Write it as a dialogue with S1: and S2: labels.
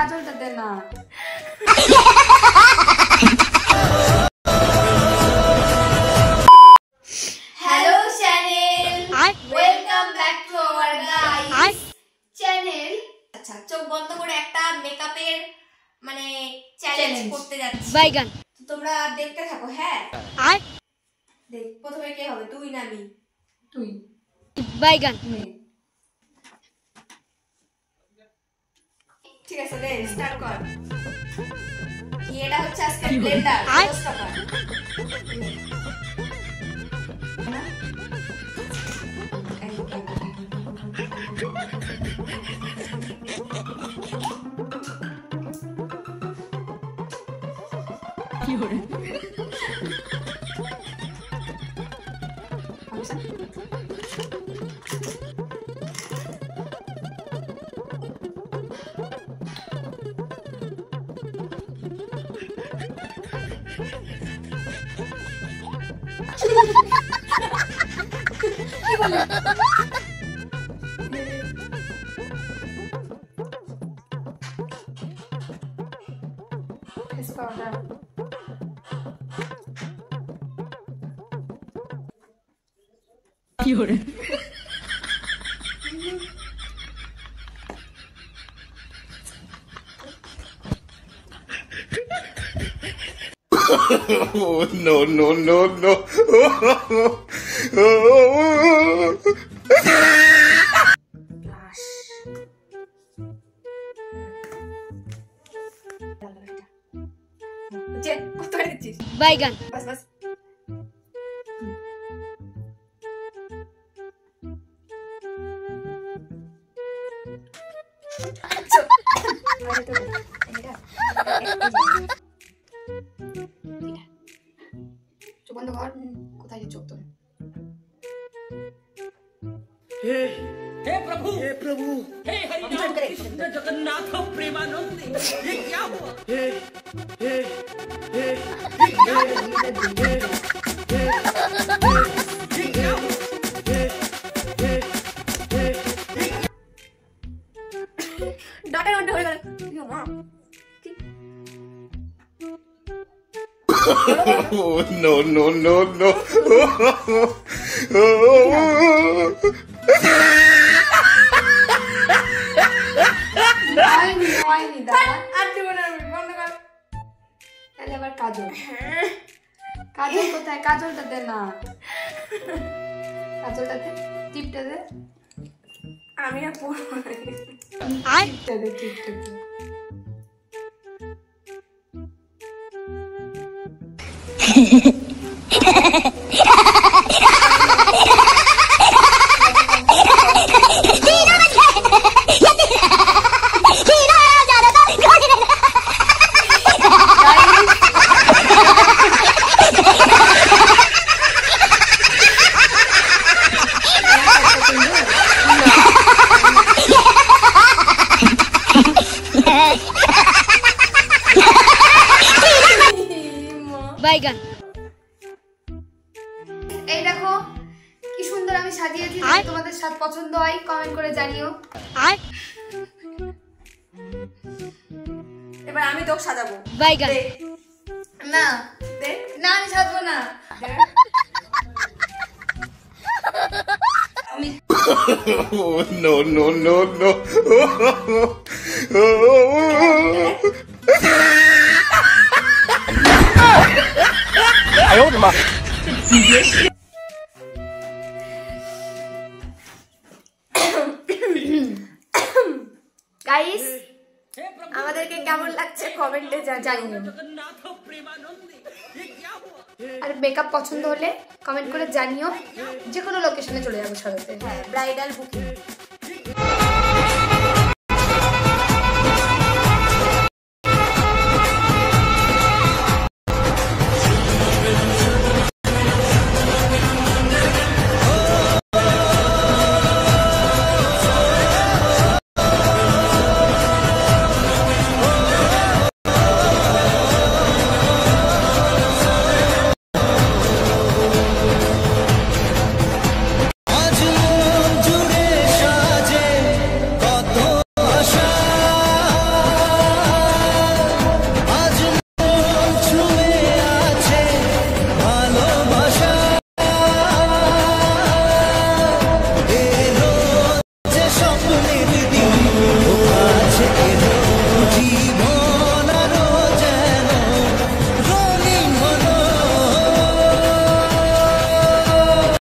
S1: কাজলটা দে না। Hello channel, welcome back to our guys channel. আচ্ছা, চোখ বন্ধ করে একটা মেকআপের মানে চ্যালেঞ্জ করতে যাচ্ছি। বাইগান তোমরা দেখতে থাকো। হ্যাঁ দেখ, প্রথমে কে হবে, তুই না আমি? তুই। বাইগান ঠিক আছে, রে স্টার্ট কর। কি এটা হচ্ছে আজকে ব্লেন্ডার টাকা। কি হরে কি হরে
S2: Oh, no, no, no, no.
S1: বাইগান বাস বাস। চোখ বন্ধ কর। কোথায় চোখ তোর?
S3: हे प्रभु, हे प्रभु, हे हरिनाम कृष्ण जगन्नाथ प्रेमानंद, ये क्या हुआ? हे हे हे
S1: ডাটা ঘন্টা হয়ে গেল।
S2: Oh, no, no, no, no.
S1: কাজল কাজল কোথায়? কাজলটা দে না, কাজলটা দে, টিপটা দে। আমি আর পড়বো না, টিপটা দে, টিপটা দে। বাইগান এই দেখো কি সুন্দর আমি সাজিয়েছি। তোমাদের সাথে পছন্দ হয় কমেন্ট করে জানিও। এবার আমি তোকে সাজাবো। বাইগান না দে না, আমি সাজবো না। আমি
S2: Oh, no, no, no, no.
S3: 哎呦我的妈！
S1: guys আমাদেরকে কেমন লাগছে কমেন্টে জানিও। আর মেকআপ পছন্দ হলে কমেন্ট করে জানিও। যে কোনো লোকেশনে চলে যাবো সাজাতে। হ্যাঁ, ব্রাইডাল বুকিং।